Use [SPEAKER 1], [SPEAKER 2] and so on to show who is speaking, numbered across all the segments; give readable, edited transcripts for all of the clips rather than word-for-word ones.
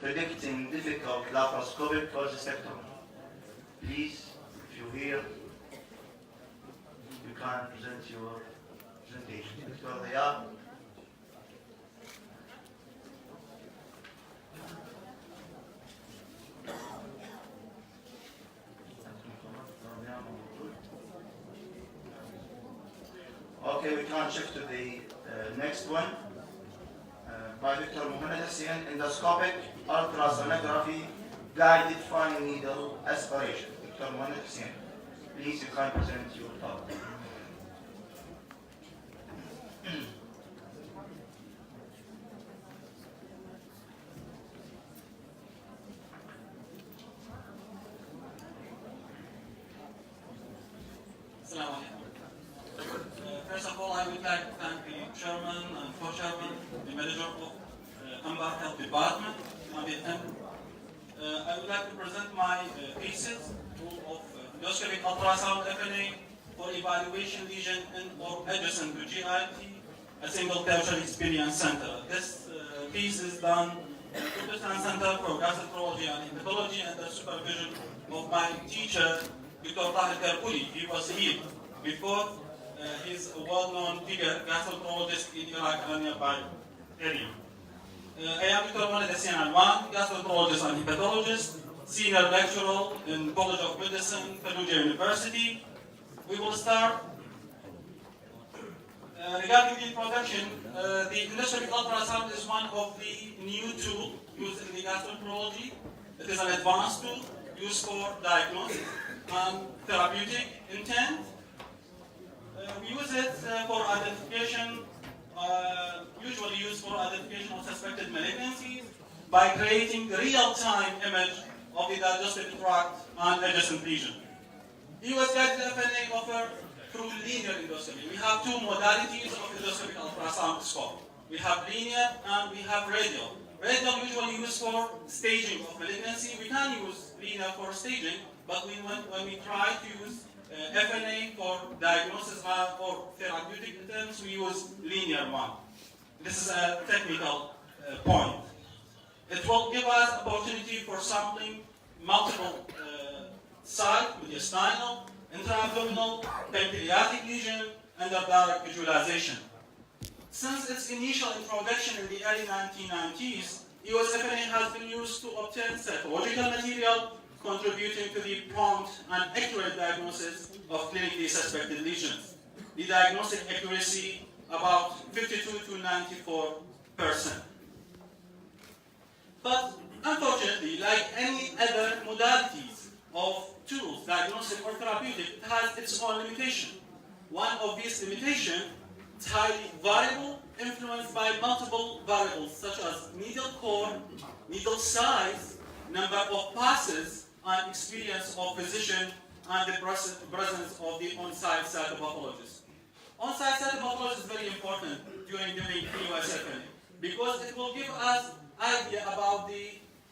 [SPEAKER 1] predicting difficult laparoscopic cholecystectomy. Please, if you're here, you can present your presentation. Dr. Khضير. Okay, we can shift to the next one. By Dr. Mohammed Hussein, endoscopic ultrasonography, guided fine needle aspiration. Dr. Mohammed Hussein, please, you can present your talk.
[SPEAKER 2] First of all, I would like to thank the chairman and co-chairman, the manager of الانبار Health Department, and the attendant. I would like to present my thesis of endoscopic ultrasound FNA for evaluation lesion and or adjacent to GIT, a single tertiary experience center. This thesis is done at the Kurdistan Center for Gastroenterology and Hepatology under supervision of my teacher, Dr. He was here before. He's a well-known figure, gastroenterologist in Iraq and nearby area. I am Dr. Mohammed Hussein, gastroenterologist and hepatologist, senior lecturer in College of Medicine, Fallujah University. We will start. Regarding the introduction, the endoscopic ultrasound is one of the new tools used in the gastroenterology. It is an advanced tool used for diagnosis and therapeutic intent. We use it for identification, usually used for identification of suspected malignancies by creating real-time image of the digestive tract and adjacent region. US guided FNA offer through linear endoscopy. We have two modalities of endoscopic ultrasound scope. We have linear and we have radial. Radial usually used for staging of malignancy. We can use linear for staging, but when we try to use FNA for diagnosis or therapeutic intents, we use linear one. This is a technical point. It will give us opportunity for sampling multiple sites, mediastinal, intra-abdominal, pancreatic lesion, under direct visualization. Since its initial introduction in the early 1990s, EOS-FNA has been used to obtain cytological material contributing to the prompt and accurate diagnosis of clinically suspected lesions. The diagnostic accuracy about 52 to 94%. But unfortunately, like any other modalities of tools, diagnostic or therapeutic, it has its own limitation. One of these limitations is highly variable, influenced by multiple variables such as needle core, needle size, number of passes, and experience of physician and the presence of the on-site cytopathologist. On-site cytopathologist is very important during doing EOS-FNA because it will give us idea about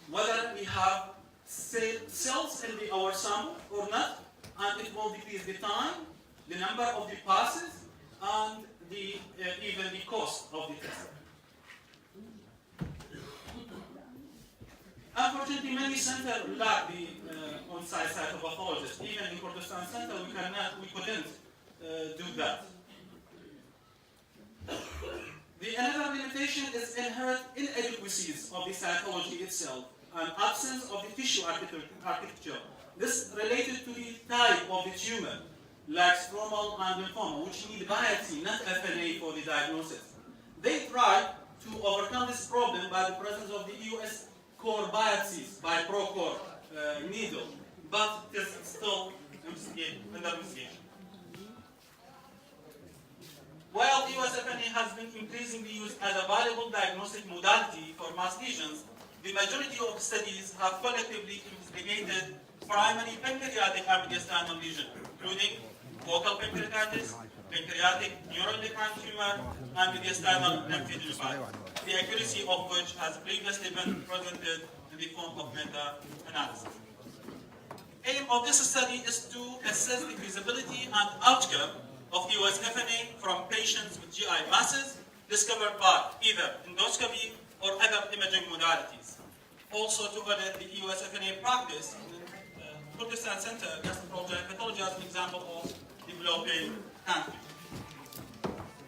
[SPEAKER 2] whether we have cells in our sample or not, and it will decrease the time, the number of the passes, and even the cost of the test. Unfortunately, many centers lack the on-site cytopathologist. Even in Kurdistan Center, we couldn't do that. Another limitation is inherent inadequacies of the cytology itself and absence of the tissue architecture. This related to the type of the tumor, like stromal and lymphoma, which need biopsy, not FNA for the diagnosis. They tried to overcome this problem by the presence of the EOS core biopsies by ProCore needle, but it is still under investigation. While EOS-FNA has been increasingly used as a valuable diagnostic modality for mass lesions, the majority of studies have collectively investigated primary pancreatic mediastinal lesion, including focal pancreatitis, pancreatic neuroendocrine tumor, and mediastinal lymphadenopathy, the accuracy of which has previously been presented in the form of meta-analysis. Aim of this study is to assess the feasibility and outcome of EOS-FNA from patients with GI masses discovered by either endoscopy or other imaging modalities. also to audit the EUSFNA practice in the Kurdistan Center Gastroenterology and Pathology as an example of developing country.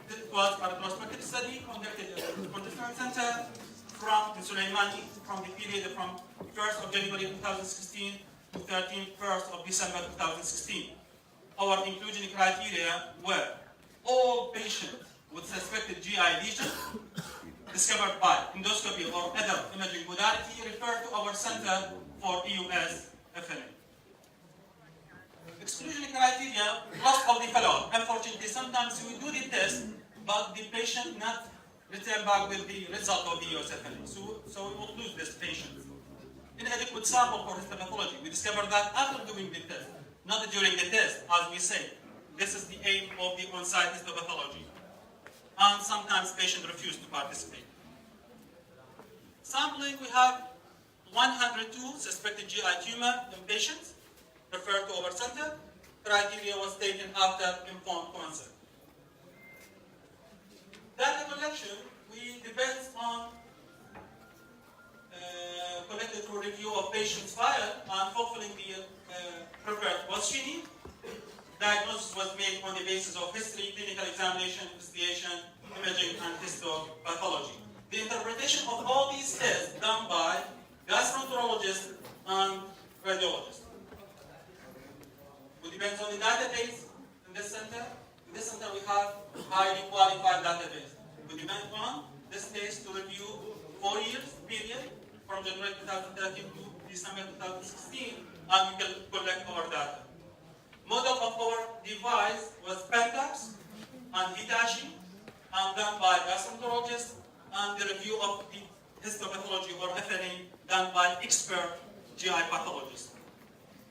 [SPEAKER 2] This was a prospective study conducted at the Kurdistan Center from the Suleimani from the period from 1st of January 2016 to 31st of December 2016. Our inclusion criteria were all patients with suspected GI lesion discovered by endoscopy or other imaging modality referred to our Center for EUSFNA. Exclusion criteria, loss of the fellow. Unfortunately, sometimes we do the test, but the patient not return back with the result of the EUSFNA. So we will lose this patient. Inadequate sample for histopathology. We discovered that after doing the test, not during the test, as we say. This is the aim of the on-site histopathology. And sometimes patients refuse to participate. Sampling, we have 102 suspected GI tumor in patients referred to our center. Criteria was taken after informed consent. Data collection, we depend on collected through review of patients' file and fulfilling the preferred questioning. Diagnosis was made on the basis of history, clinical examination, investigation, imaging, and histopathology. The interpretation of all these tests done by gastroenterologists and radiologists. It depends on the database in this center. In this center, we have highly qualified database. We depend on this test to review 4 years period from January 2013 to December 2016, and we can collect our data. Model of our device was Pentax and Hitachi, and done by gastroenterologists, and the review of the histopathology or FNA done by expert GI pathologists.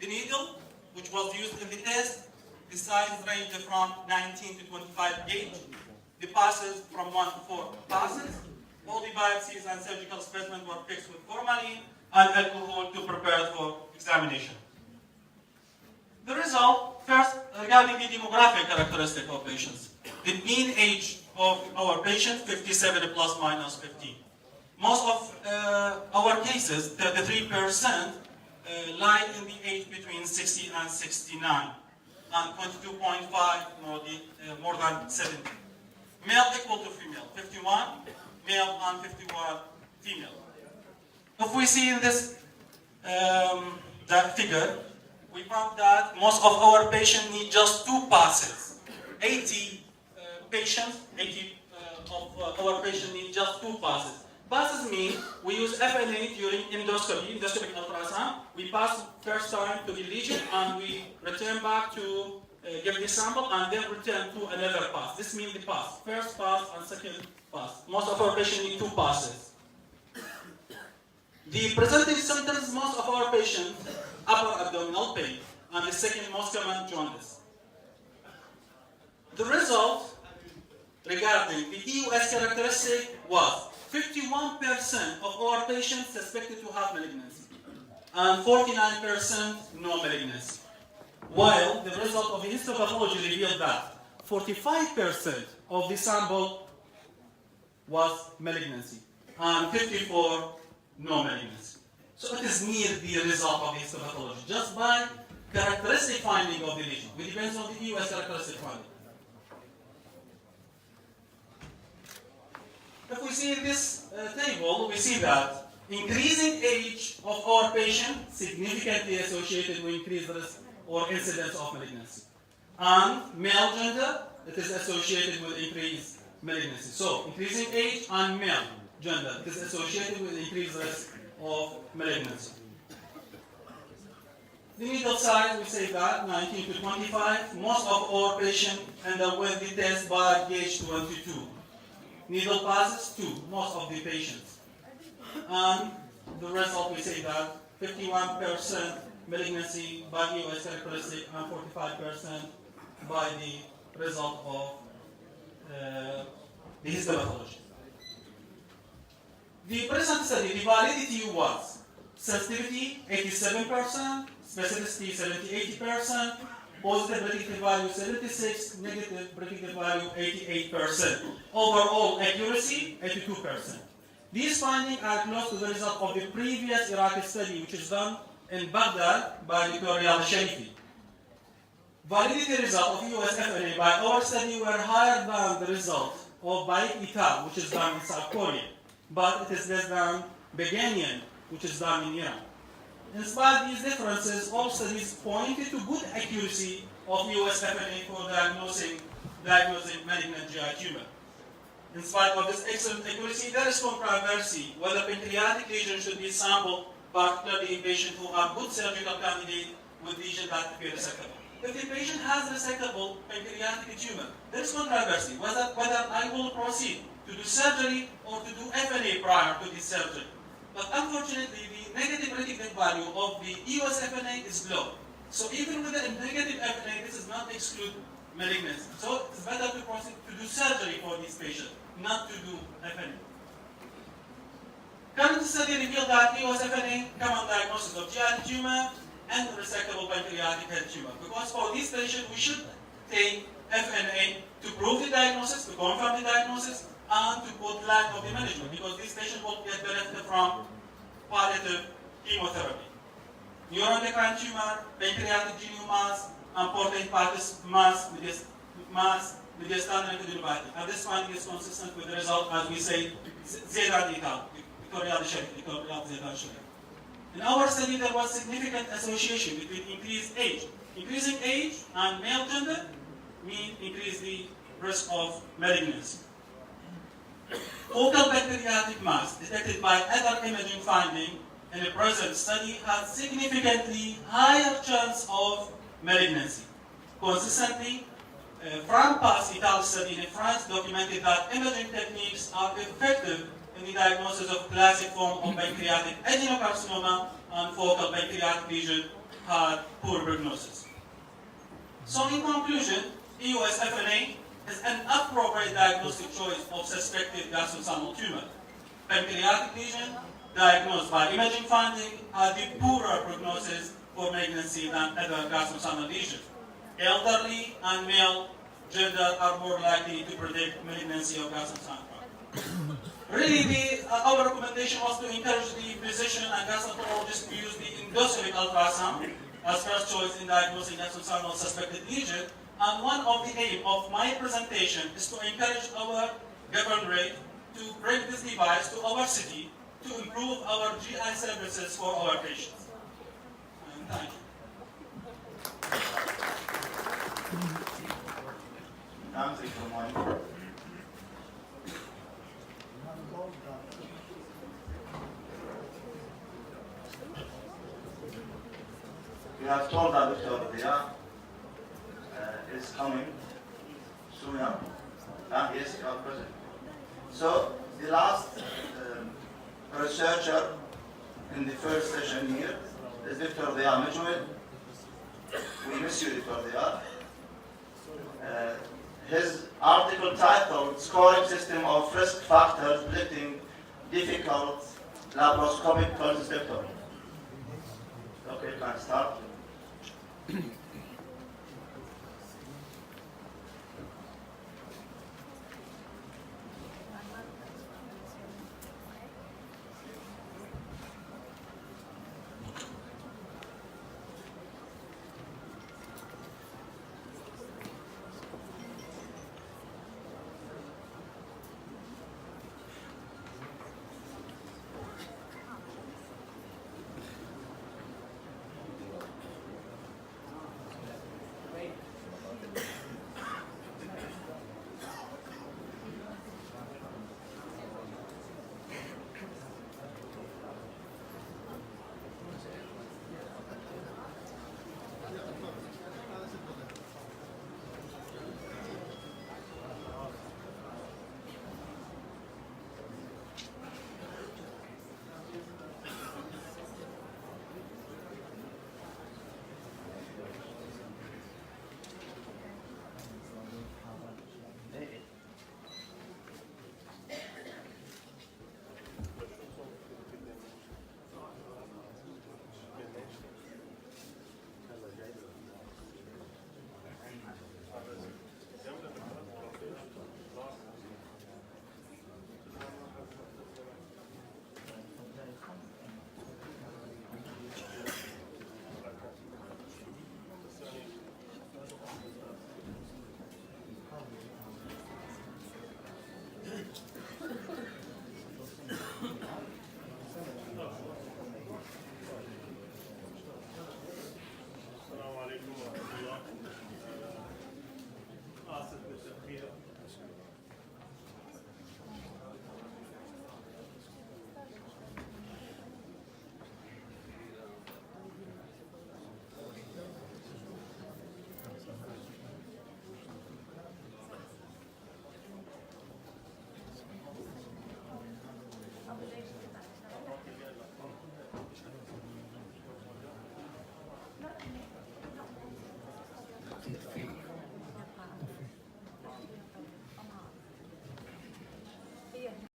[SPEAKER 2] The needle, which was used in the test, the size ranged from 19 to 25 gauge. The passes from 1 to 4 passes. All the biopsies and surgical specimens were fixed with formalin and alcohol to prepare for examination. The result, first, regarding the demographic characteristic of patients. The mean age of our patients, 57 plus minus 15. Most of our cases, 33%, lie in the age between 60 and 69, and 22.5 more than 70. Male equal to female, 51 male and 51 female. If we see in this that figure, we found that most of our patients need just 2 passes. 80 of our patients need just 2 passes. Passes mean we use FNA during endoscopy, endoscopic ultrasound. We pass first time to the lesion and we return back to give the sample and then return to another pass. This means the pass, first pass and second pass. Most of our patients need 2 passes. The presenting symptoms, most of our patients, upper abdominal pain, and the second most common jaundice. The result regarding the EUS characteristic was 51% of our patients suspected to have malignancy, and 49% no malignancy. While the result of the histopathology revealed that 45% of the sample was malignancy, and 54% no malignancy. So it is near the result of the histopathology, just by characteristic finding of the lesion. It depends on the EUS characteristic finding. If we see this table, we see that increasing age of our patient significantly associated with increased risk or incidence of malignancy. And male gender, it is associated with increased malignancy. So, increasing age and male gender, it is associated with increased risk of malignancy. The needle size, we say that 19 to 25. Most of our patients underwent the test by gauge 22. Needle passes 2, most of the patients. And the result, we say that 51% malignancy by EUS characteristic and 45% by the result of the histopathology. The present study, the validity was sensitivity 87%, specificity 70-80%, positive predictive value 76%, negative predictive value 88%. Overall accuracy 82%. These findings are close to the result of the previous Iraqi study, which is done in Baghdad by Dr. al-Sharifi. Validity result of USFNA by our study were higher than the result of by ITA, which is done in South Korea, but it is less than Beganian, which is done in Iran. In spite of these differences, all studies pointed to good accuracy of USFNA for diagnosing malignant GI tumor. In spite of this excellent accuracy, there is controversy whether pancreatic lesions should be sampled, particularly in patients who have good surgical candidate with lesions that appear resectable. If the patient has resectable pancreatic tumor, there is controversy whether I will proceed to do surgery or to do FNA prior to this surgery. But unfortunately, the negative predictive value of the USFNA is low. So even with the negative FNA, this does not exclude malignancy. So it's better to proceed to do surgery for these patients, not to do FNA. Current study revealed that USFNA common diagnosis of GI tumor and resectable pancreatic head tumor. Because for these patients, we should take FNA to prove the diagnosis, to confirm the diagnosis, and to put line of the management, because these patients will get benefit from palliative chemotherapy. Neuroendocrine tumor, pancreatic geniomas, and portal hepatis mass, mediastinal endotheliopathy. And this finding is consistent with the result, as we say, zeta data, Victoria zeta. In our study, there was significant association between increased age. Increasing age and male gender mean increase the risk of malignancy. Focal pancreatic mass detected by other imaging finding in the present study had significantly higher chance of malignancy. Consistently, from past Italian study in France documented that imaging techniques are effective in the diagnosis of classic form of pancreatic adenocarcinoma and focal pancreatic lesion had poor prognosis. So in conclusion, EUS-FNA is an appropriate diagnostic choice of suspected gastrointestinal tumor. Pancreatic lesion diagnosed by imaging finding had the poorer prognosis for malignancy than other gastrointestinal lesions. Elderly and male gender are more likely to predict malignancy of gastrointestinal. Really, our recommendation was to encourage the physician and gastroenterologist to use the endoscopic ultrasound as first choice in diagnosing gastrointestinal suspected lesion. And one of the aims of my presentation is to encourage our governorate to bring this device to our city to improve our GI services for our patients. And thank you.
[SPEAKER 1] We have told that Dr. is coming sooner. Yes, you are present. So the last researcher in the first session here is Dr. Mujawid. We miss you, Dr. His article titled "Scoring System of Risk Factors Predicting Difficult Laparoscopic Cholecystectomy." Okay, can I start?